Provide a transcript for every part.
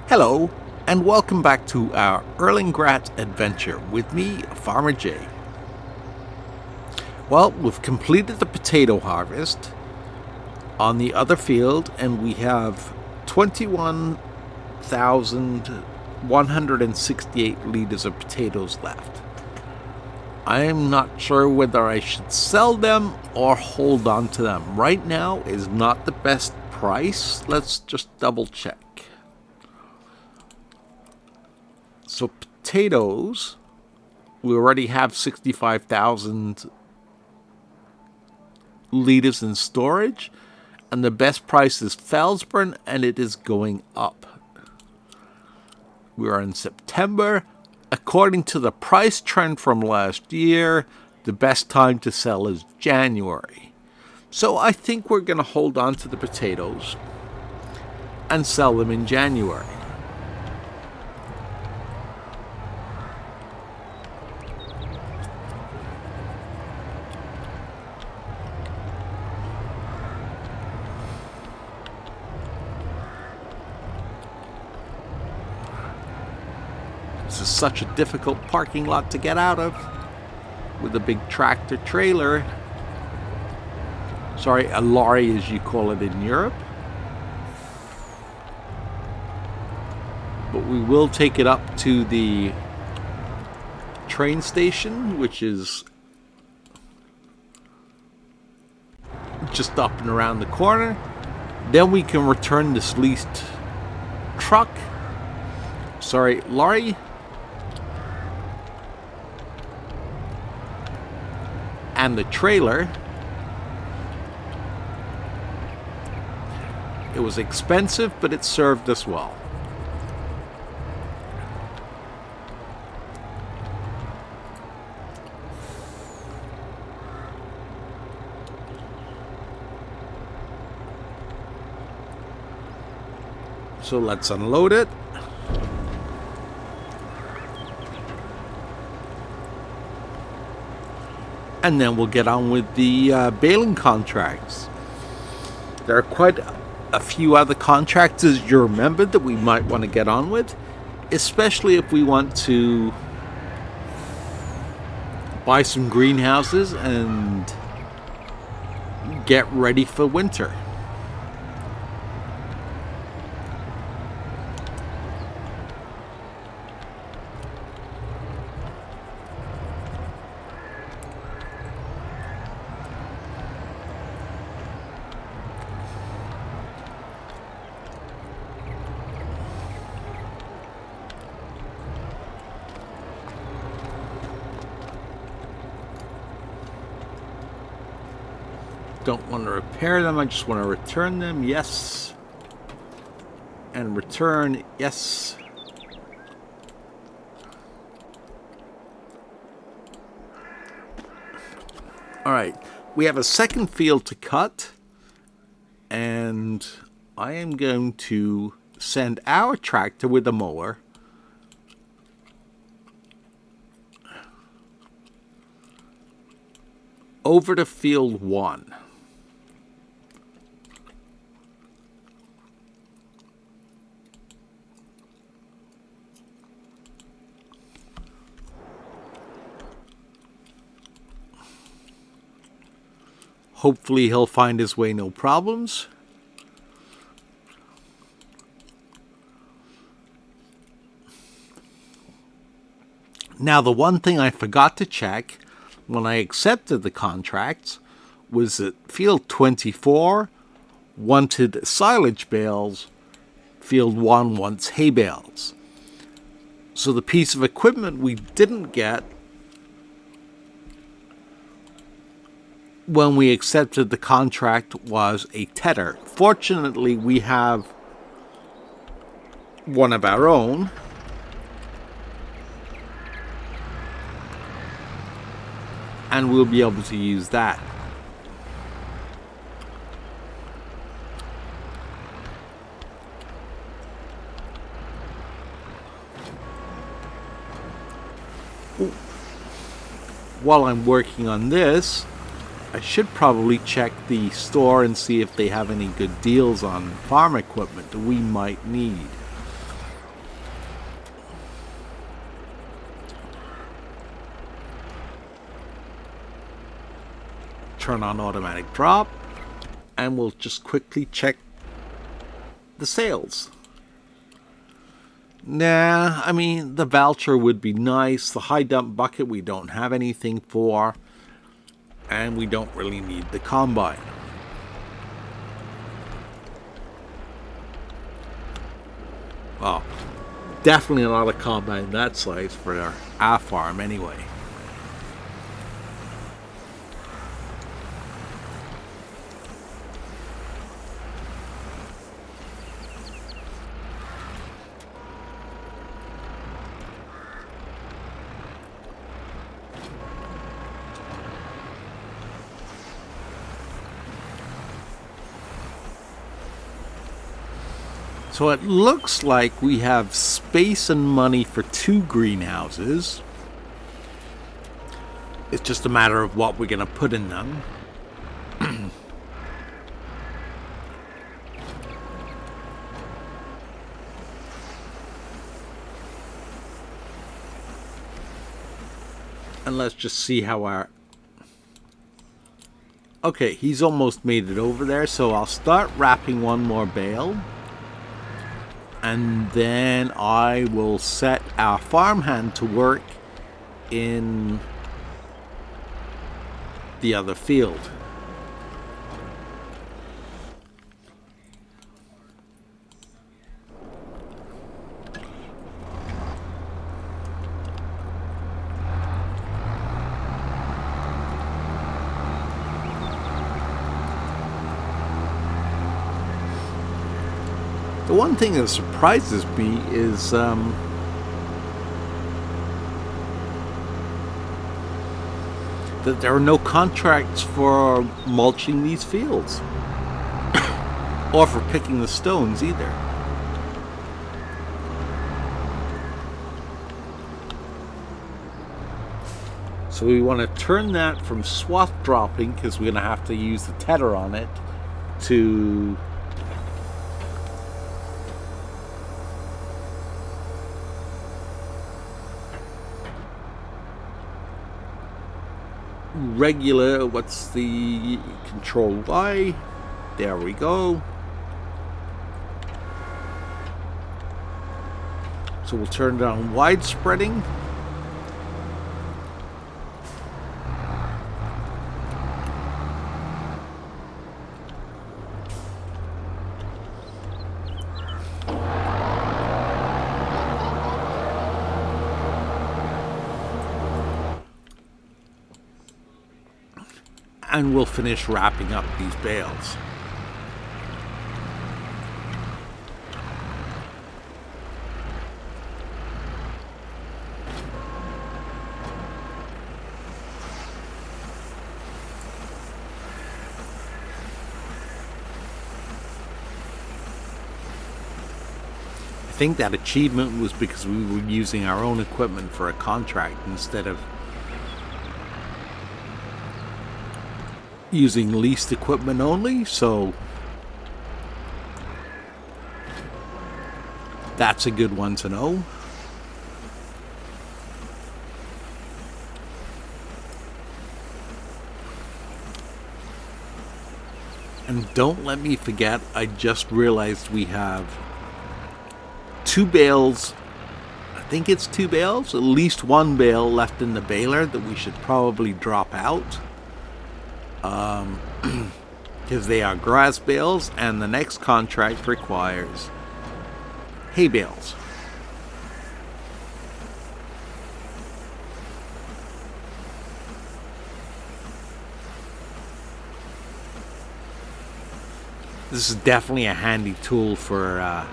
Hello, and welcome back to our Erlengrat adventure with me, Farmer J. Well, we've completed the potato harvest on the other field, and we have 21,168 liters of potatoes left. I am not sure whether I should sell them or hold on to them. Right now is not the best price. Let's just double check. So potatoes, we already have 65,000 liters in storage, and the best price is Felsburn, and it is going up. We are in September. According to the price trend from last year, the best time to sell is January. So I think we're going to hold on to the potatoes and sell them in January. This is such a difficult parking lot to get out of with a big tractor trailer. Sorry, a lorry as you call it in Europe. But we will take it up to the train station, which is just up and around the corner. Then we can return this leased lorry. And the trailer. It was expensive, but it served us well. So let's unload it. And then we'll get on with the baling contracts. There are quite a few other contracts, as you remember, that we might want to get on with, especially if we want to buy some greenhouses and get ready for winter. Don't want to repair them, I just want to return them, yes. And return, yes. Alright, we have a second field to cut, and I am going to send our tractor with a mower over to field 1. Hopefully he'll find his way, no problems. Now, the one thing I forgot to check when I accepted the contracts was that field 24 wanted silage bales, field 1 wants hay bales. So the piece of equipment we didn't get when we accepted the contract was a tedder. Fortunately, we have one of our own. And we'll be able to use that. While I'm working on this, I should probably check the store and see if they have any good deals on farm equipment that we might need. turn on automatic drop, and we'll just quickly check the sales. Nah, I mean, the voucher would be nice. The high dump bucket we don't have anything for, and we don't really need the combine. Well, definitely not a combine that size for our farm anyway. So it looks like we have space and money for 2 greenhouses. It's just a matter of what we're going to put in them. And let's just see how our... Okay, he's almost made it over there, so I'll start wrapping one more bale. And then I will set our farmhand to work in the other field. The one thing that surprises me is that there are no contracts for mulching these fields or for picking the stones either. So we want to turn that from swath dropping, because we're going to have to use the tether on it, to regular. What's the control Y? There we go. So we'll turn down wide spreading. And we'll finish wrapping up these bales. I think that achievement was because we were using our own equipment for a contract instead of using leased equipment only, so that's a good one to know. And don't let me forget, I just realized we have 2 bales. I think it's 2 bales, at least 1 bale left in the baler that we should probably drop out. Because they are grass bales, and the next contract requires hay bales. This is definitely a handy tool for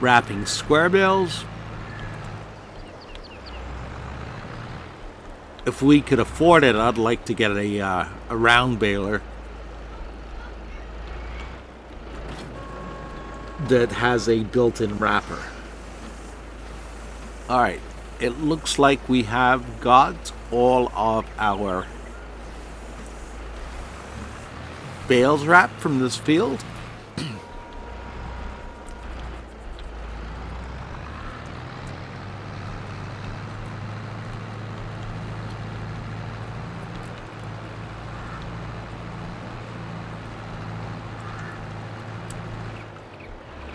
wrapping square bales. If we could afford it, I'd like to get a round baler that has a built-in wrapper. Alright, it looks like we have got all of our bales wrapped from this field.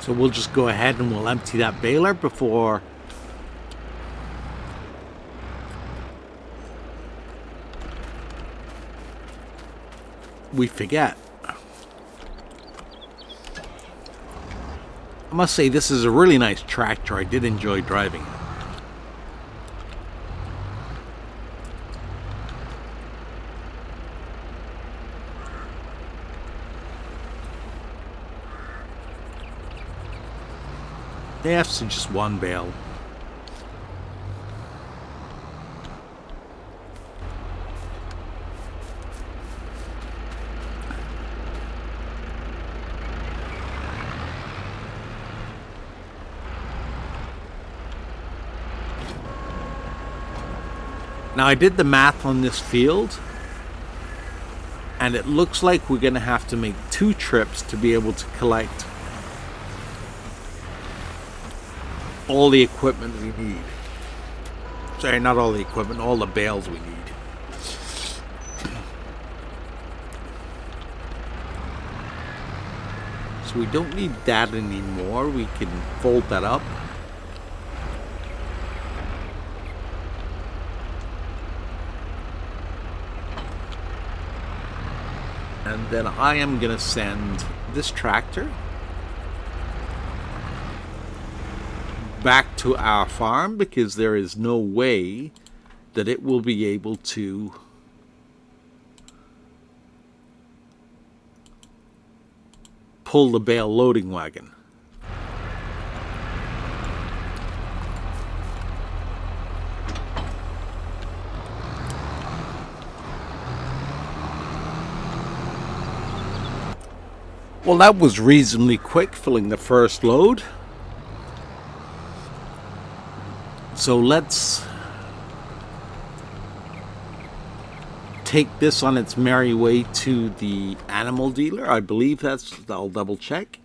So we'll just go ahead and we'll empty that baler before we forget. I must say, this is a really nice tractor. I did enjoy driving it. They have to just one bale. Now I did the math on this field, and it looks like we're going to have to make 2 trips to be able to collect all the equipment we need. Sorry, not all the equipment, all the bales we need. So we don't need that anymore. We can fold that up. And then I am going to send this tractor back to our farm, because there is no way that it will be able to pull the bale loading wagon. Well, that was reasonably quick, filling the first load. So let's take this on its merry way to the animal dealer. I believe that's, I'll double check.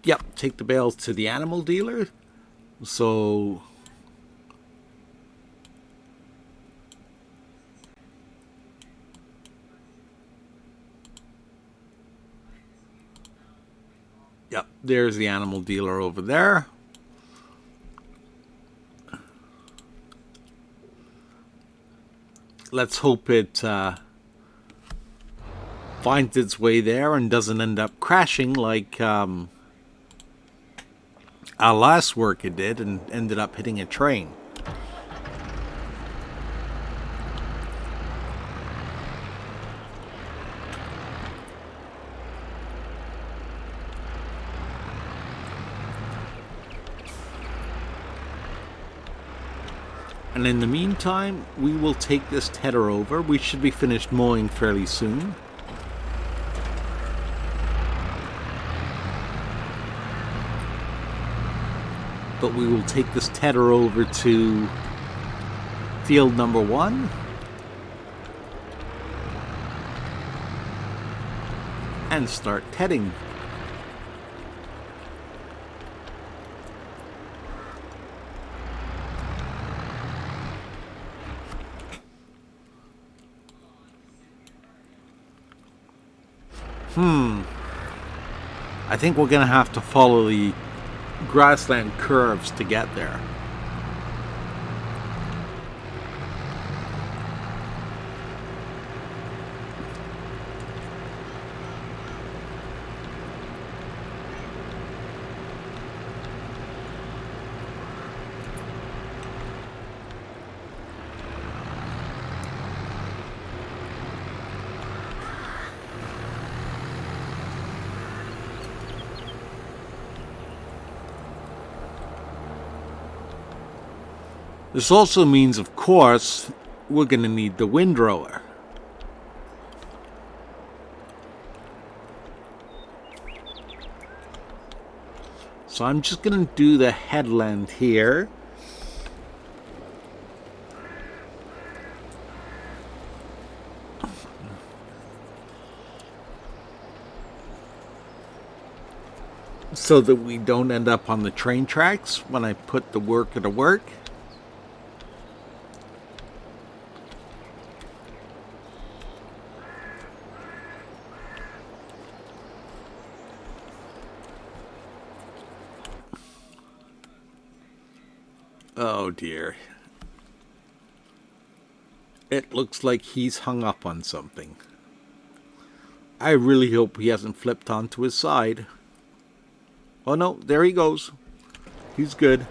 Yep, take the bales to the animal dealer. So yep, there's the animal dealer over there. Let's hope it finds its way there and doesn't end up crashing like our last work it did and ended up hitting a train. And in the meantime, we will take this tedder over. We should be finished mowing fairly soon. But we will take this tedder over to field number 1. And start tedding. I think we're going to have to follow the grassland curves to get there. This also means, of course, we're going to need the windrower. So I'm just going to do the headland here. So that we don't end up on the train tracks when I put the worker to work. Oh dear. It looks like he's hung up on something. I really hope he hasn't flipped onto his side. Oh no, there he goes. He's good.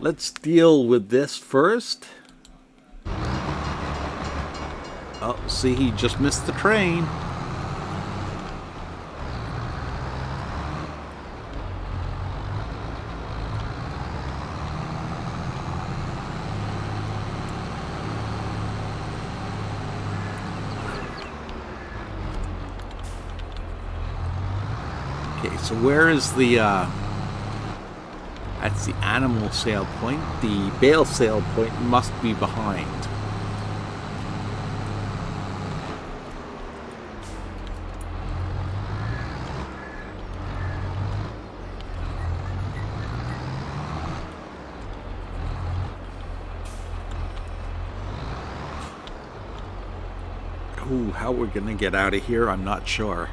Let's deal with this first. Oh, see, he just missed the train. Okay, so where is the, that's the animal sale point. The bale sale point must be behind. Ooh, how we're gonna get out of here, I'm not sure.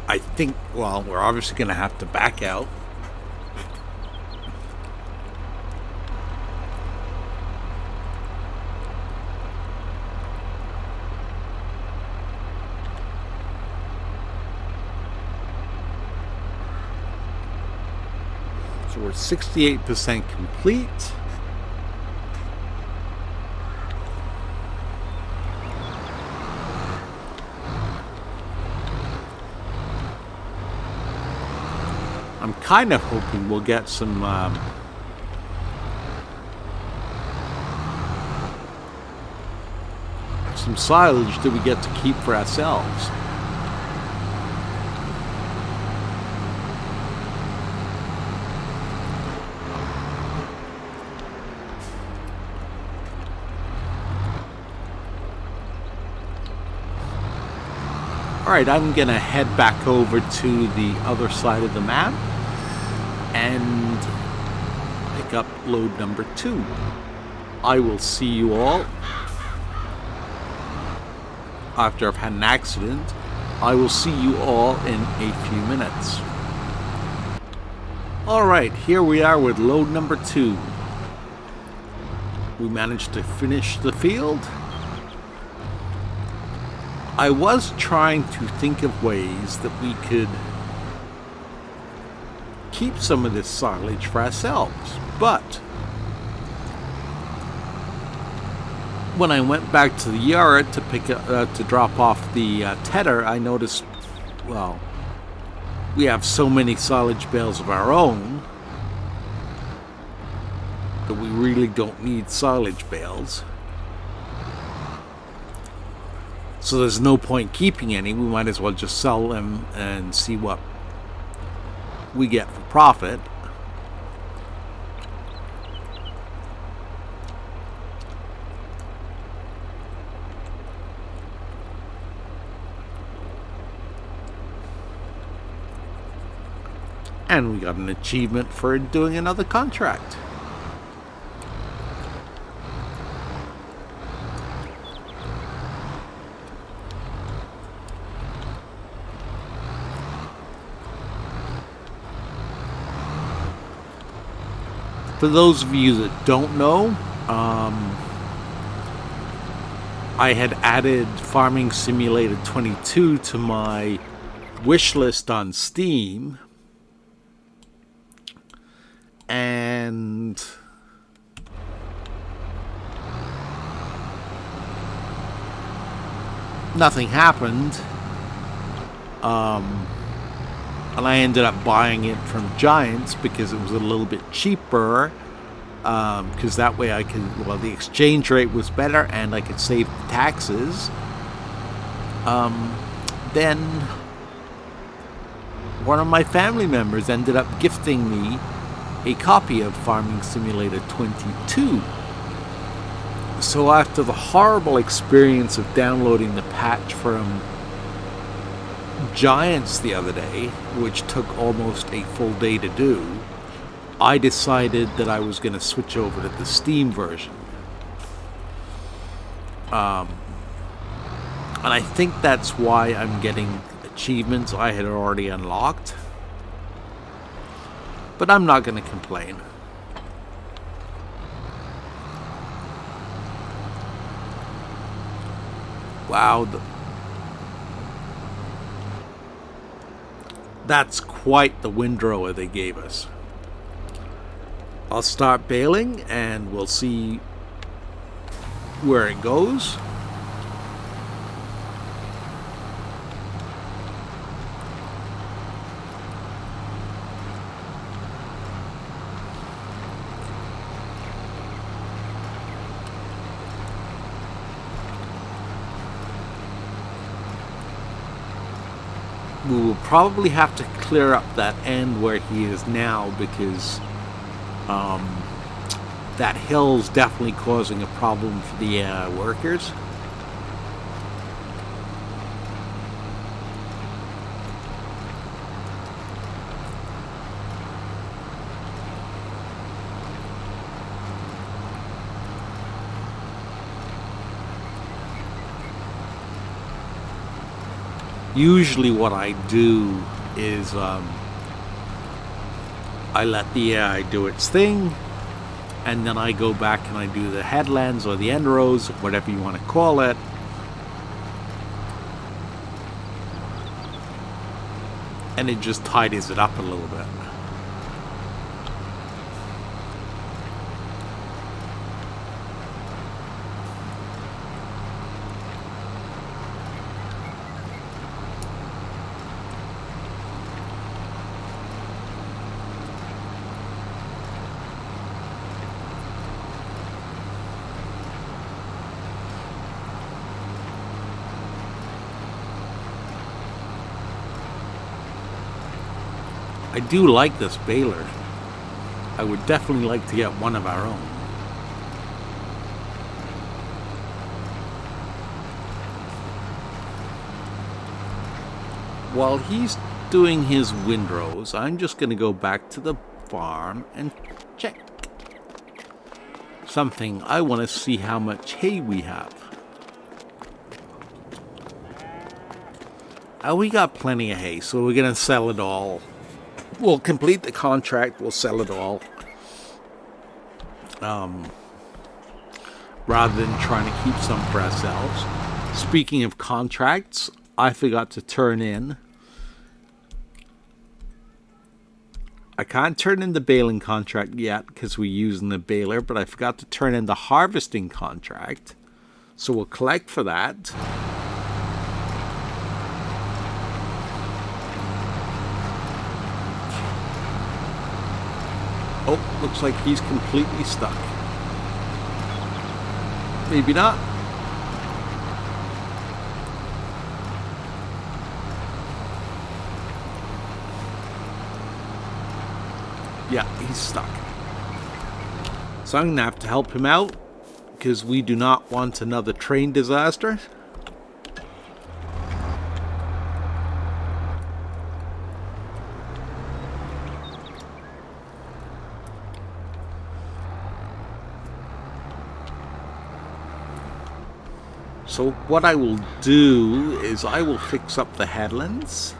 I think, well, we're obviously gonna have to back out. So we're 68% complete. I'm kind of hoping we'll get some silage that we get to keep for ourselves. Alright, I'm gonna head back over to the other side of the map and pick up load number 2. I will see you all after I've had an accident. I will see you all in a few minutes. Alright, here we are with load number 2. We managed to finish the field. I was trying to think of ways that we could keep some of this silage for ourselves, but when I went back to the yard to pick up, to drop off the tedder, I noticed, well, we have so many silage bales of our own that we really don't need silage bales. So there's no point keeping any. We might as well just sell them and see what we get for profit. And we got an achievement for doing another contract. For those of you that don't know, I had added Farming Simulator 22 to my wish list on Steam, and nothing happened. And I ended up buying it from Giants because it was a little bit cheaper, because that way I could, well, the exchange rate was better and I could save taxes. Then one of my family members ended up gifting me a copy of Farming Simulator 22. So after the horrible experience of downloading the patch from Giants the other day, which took almost a full day to do, I decided that I was going to switch over to the Steam version. And I think that's why I'm getting achievements I had already unlocked. But I'm not going to complain. Wow. That's quite the windrower they gave us. I'll start baling and we'll see where it goes. We will probably have to clear up that end where he is now, because that hill's definitely causing a problem for the workers. Usually what I do is I let the AI do its thing, and then I go back and I do the headlands or the end rows, whatever you want to call it. And it just tidies it up a little bit. I do like this baler. I would definitely like to get one of our own. While he's doing his windrows, I'm just going to go back to the farm and check something. I want to see how much hay we have. We got plenty of hay, so we're going to sell it all. We'll complete the contract, we'll sell it all. Rather than trying to keep some for ourselves. Speaking of contracts, I forgot to turn in. I can't turn in the baling contract yet because we're using the baler, but I forgot to turn in the harvesting contract. So we'll collect for that. Oh, looks like he's completely stuck. Maybe not. Yeah, he's stuck. So I'm going to have to help him out, because we do not want another train disaster. So what I will do is I will fix up the headlands.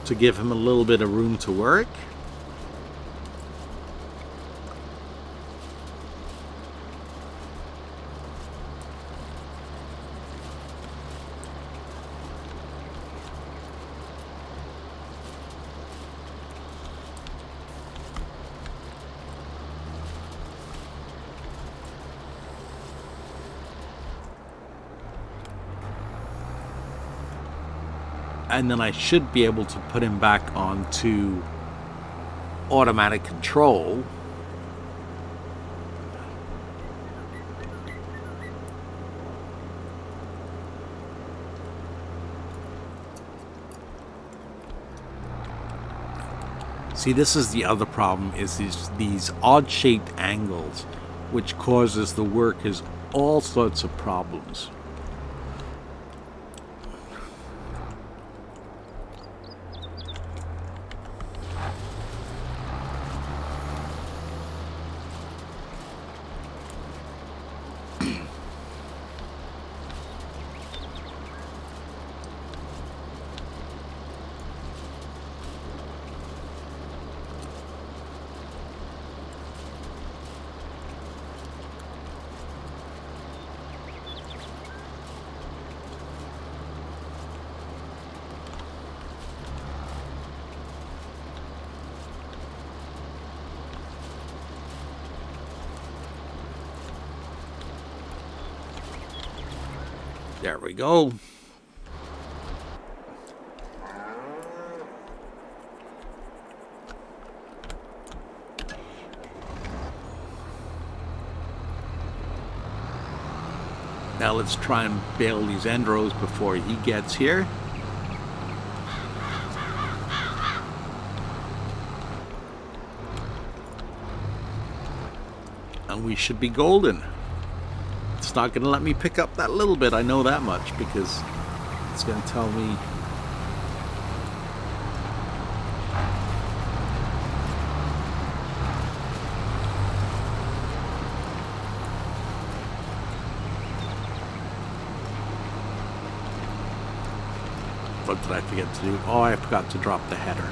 To give him a little bit of room to work. And then I should be able to put him back onto automatic control. See, this is the other problem, is these odd-shaped angles, which causes the workers all sorts of problems. There we go. Now let's try and bail these end rows before he gets here. And we should be golden. It's not going to let me pick up that little bit, I know that much, because it's going to tell me. What did I forget to do? Oh, I forgot to drop the header.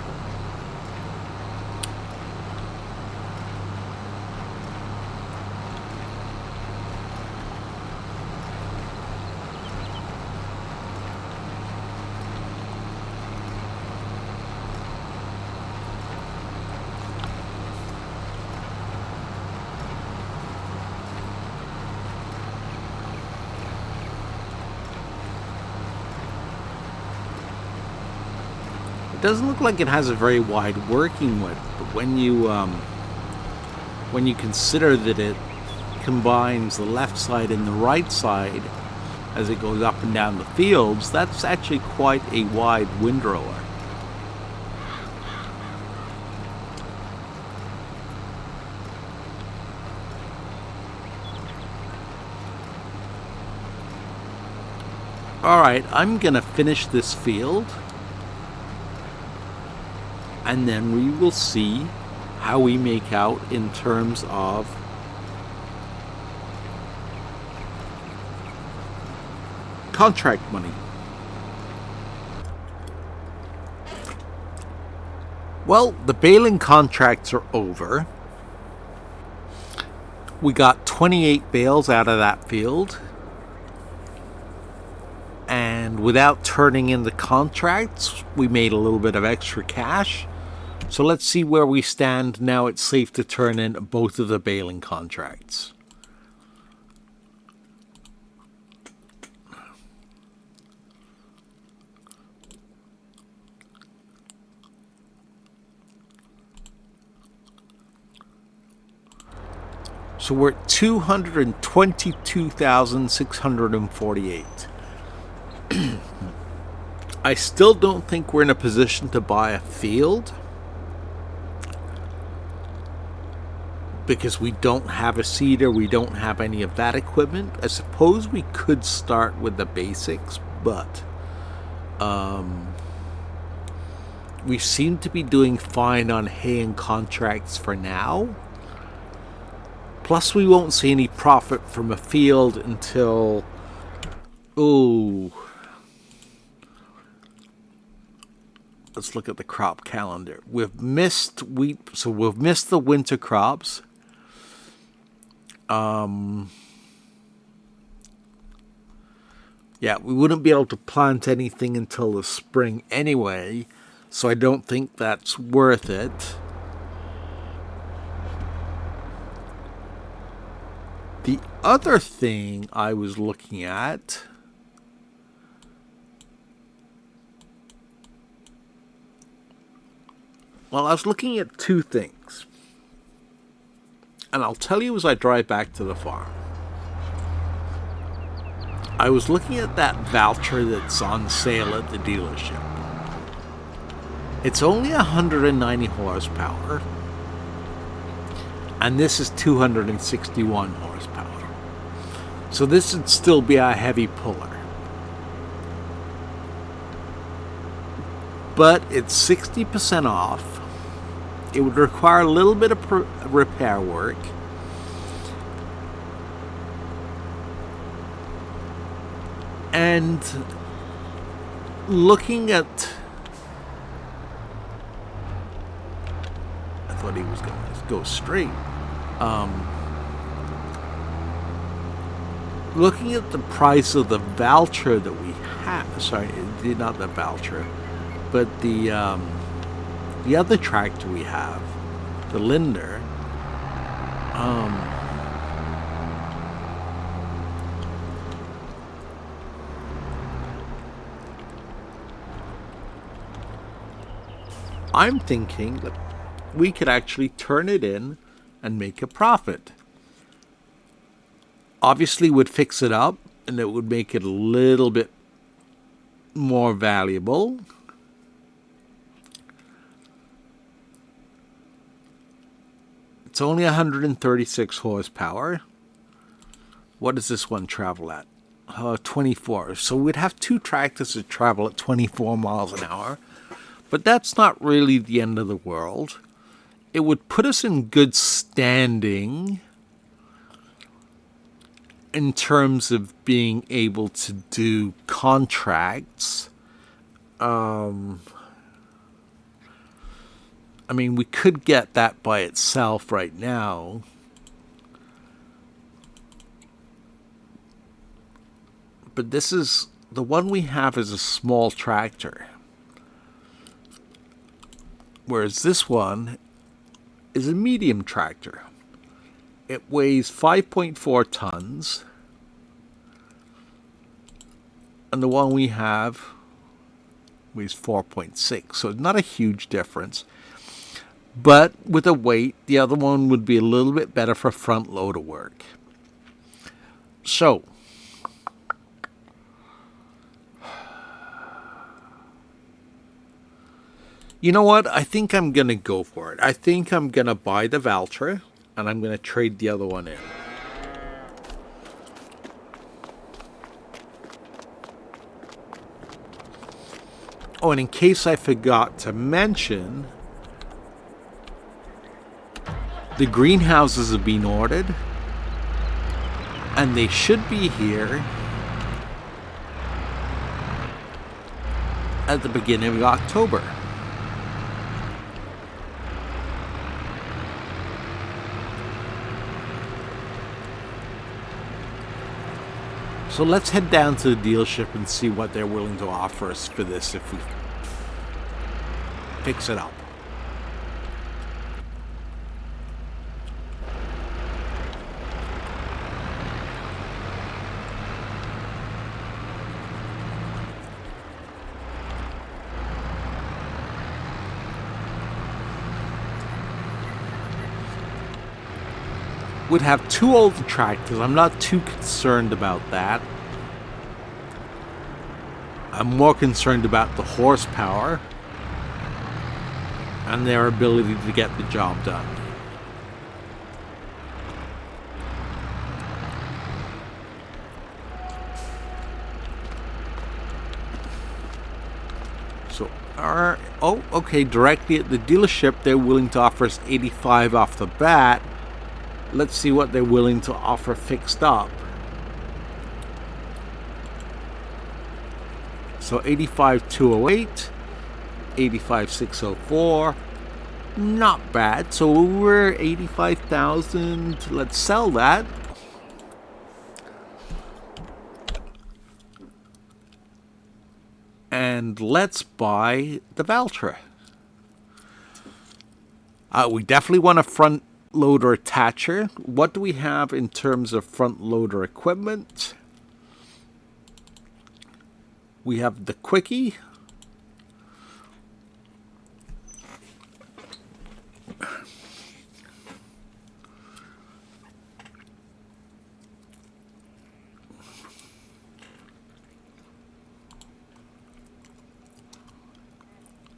It doesn't look like it has a very wide working width, but when you consider that it combines the left side and the right side as it goes up and down the fields, that's actually quite a wide windrower. Alright, I'm gonna finish this field, and then we will see how we make out in terms of contract money. Well, the baling contracts are over. We got 28 bales out of that field. And without turning in the contracts, we made a little bit of extra cash. So let's see where we stand now. It's safe to turn in both of the baling contracts. So we're at 222,648. I still don't think we're in a position to buy a field, because we don't have a seeder, we don't have any of that equipment. I suppose we could start with the basics, but we seem to be doing fine on hay and contracts for now. Plus we won't see any profit from a field until, let's look at the crop calendar. We've missed wheat, so we've missed the winter crops. Yeah, we wouldn't be able to plant anything until the spring anyway, so I don't think that's worth it. The other thing I was looking at, well, I was looking at two things, and I'll tell you as I drive back to the farm. I was looking at that voucher that's on sale at the dealership. It's only 190 horsepower, and this is 261 horsepower. So this would still be a heavy puller. But it's 60% off. It would require a little bit of repair work. And looking at... I thought he was going to go straight. Looking at the price of the Valtra that we have... Sorry, not the Valtra. But the other tractor we have, the Linder, I'm thinking that we could actually turn it in and make a profit. Obviously, would fix it up, and it would make it a little bit more valuable. It's only 136 horsepower. What does this one travel at? 24. So we'd have two tractors that travel at 24 miles an hour. But that's not really the end of the world. It would put us in good standing in terms of being able to do contracts. I mean, we could get that by itself right now. But this is... the one we have is a small tractor. Whereas this one is a medium tractor. It weighs 5.4 tons. And the one we have weighs 4.6. So it's not a huge difference. But with a weight, the other one would be a little bit better for front loader work. So, you know what? I think I'm going to go for it. I think I'm going to buy the Valtra, and I'm going to trade the other one in. Oh, and in case I forgot to mention, the greenhouses have been ordered, and they should be here at the beginning of October. So let's head down to the dealership and see what they're willing to offer us for this if we fix it up. Would have two older tractors. I'm not too concerned about that. I'm more concerned about the horsepower and their ability to get the job done. So, okay, directly at the dealership, they're willing to offer us 85 off the bat. Let's see what they're willing to offer fixed up. So 85,208, 85,604. Not bad. So we're 85,000. Let's sell that. And let's buy the Valtra. We definitely want a front loader attacher. What do we have in terms of front loader equipment? We have the Quickie.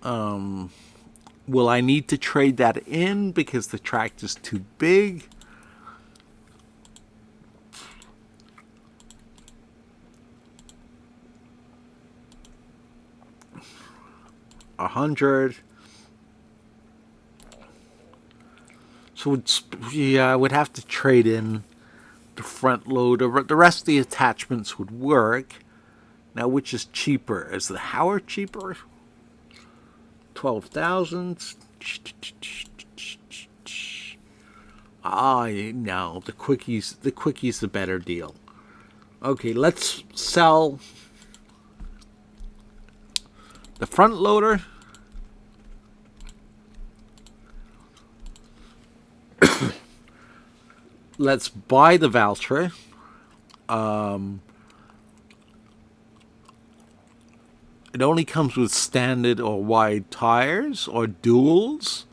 Will I need to trade that in because the tractor's too big? $100. So yeah, I would have to trade in the front loader, but the rest of the attachments would work. Now, which is cheaper? Is the Howard cheaper? 12,000. No, the Quicky's the better deal. Okay, let's sell the front loader. Let's buy the Valtra. It only comes with standard or wide tires or duals.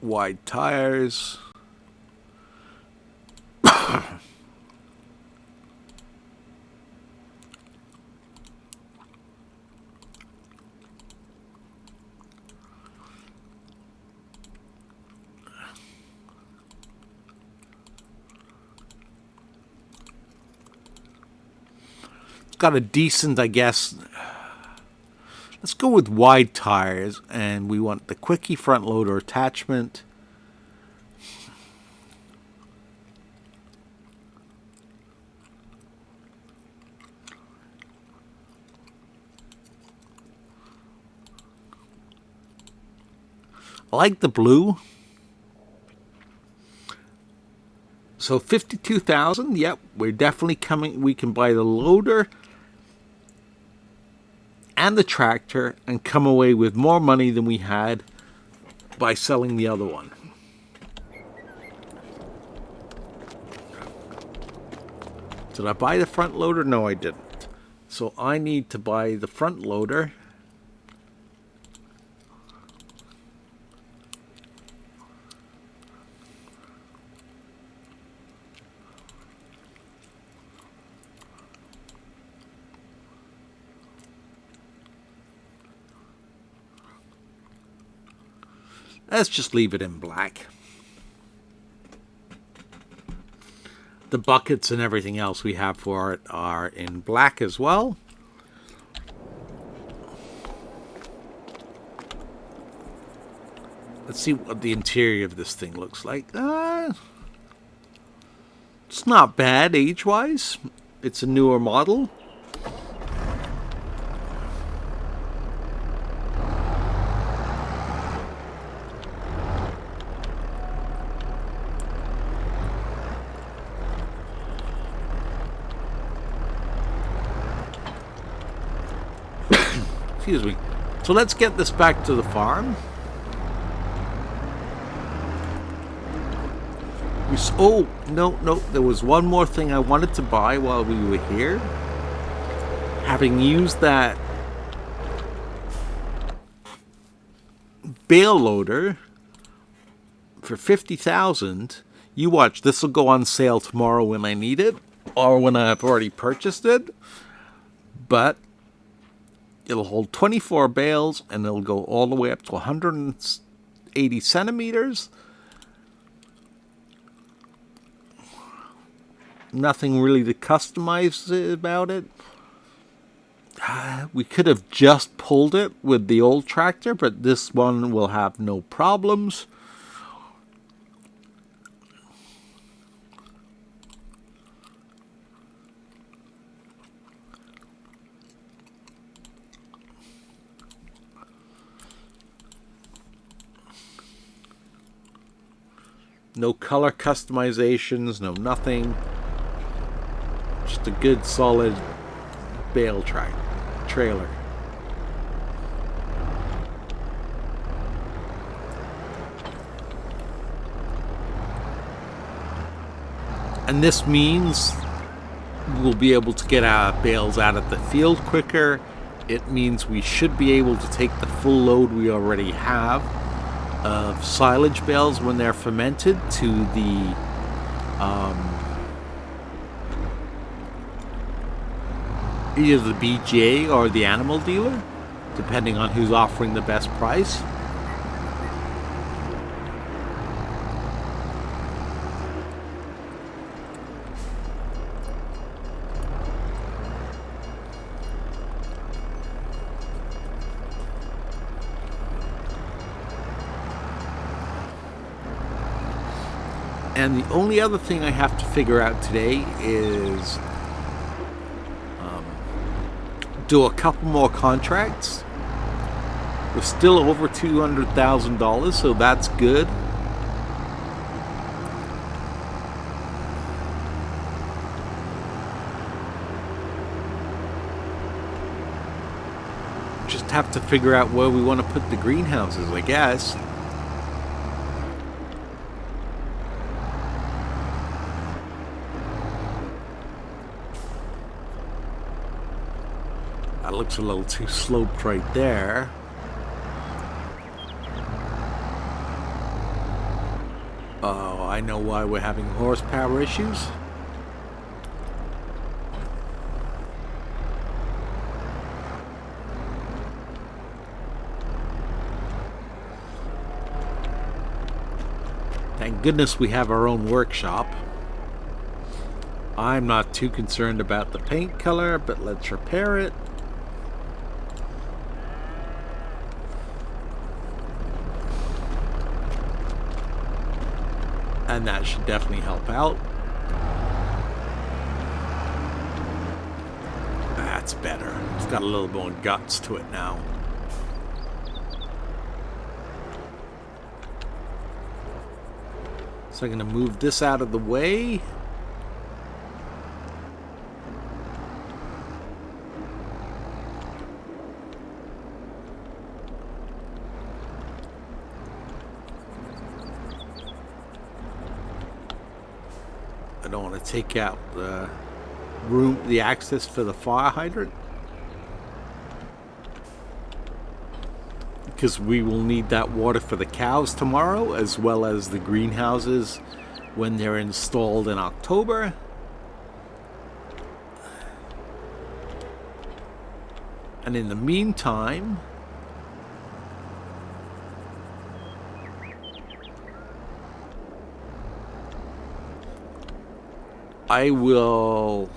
Wide tires. Got a decent, I guess. Let's go with wide tires, and we want the Quickie front loader attachment. I like the blue. So 52,000. Yep, we're definitely coming. We can buy the loader and the tractor and come away with more money than we had by selling the other one. Did I buy the front loader? No, I didn't. So I need to buy the front loader. Let's just leave it in black. The buckets and everything else we have for it are in black as well. Let's see what the interior of this thing looks like. It's not bad age-wise. It's a newer model. Excuse me. So let's get this back to the farm. Oh, no, there was one more thing I wanted to buy while we were here. Having used that bale loader for 50,000, you watch, this will go on sale tomorrow when I need it, or when I've already purchased it. But it'll hold 24 bales, and it'll go all the way up to 180 centimeters. Nothing really to customize about it. We could have just pulled it with the old tractor, but this one will have no problems. No color customizations, no nothing. Just a good solid bale trailer. And this means we'll be able to get our bales out of the field quicker. It means we should be able to take the full load we already have of silage bales when they're fermented to the either the BGA or the animal dealer, depending on who's offering the best price. And the only other thing I have to figure out today is do a couple more contracts. We're still over $200,000, so that's good. Just have to figure out where we want to put the greenhouses, I guess. That looks a little too sloped right there. Oh, I know why we're having horsepower issues. Thank goodness we have our own workshop. I'm not too concerned about the paint color, but let's repair it. And that should definitely help out. That's better. It's got a little more guts to it now. So I'm going to move this out of the way. I don't want to take out the access for the fire hydrant, because we will need that water for the cows tomorrow, as well as the greenhouses when they're installed in October. And in the meantime, I will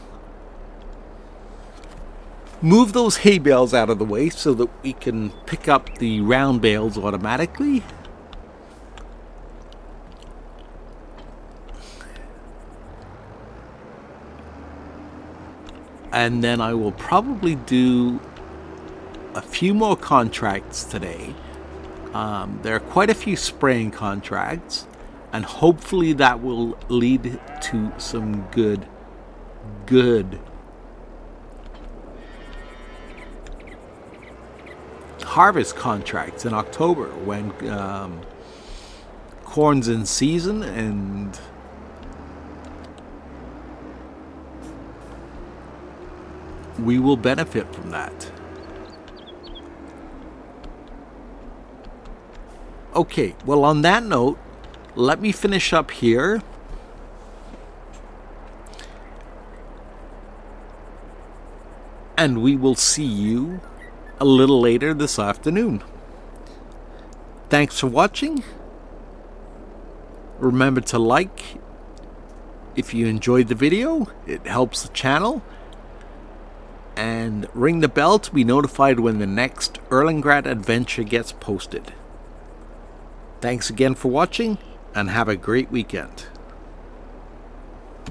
move those hay bales out of the way so that we can pick up the round bales automatically. And then I will probably do a few more contracts today. There are quite a few spraying contracts, and hopefully that will lead to some good harvest contracts in October when corn's in season, and we will benefit from that. Okay, well, on that note, let me finish up here. And we will see you a little later this afternoon. Thanks for watching. Remember to like if you enjoyed the video. It helps the channel. And ring the bell to be notified when the next Erlengrat adventure gets posted. Thanks again for watching, and have a great weekend.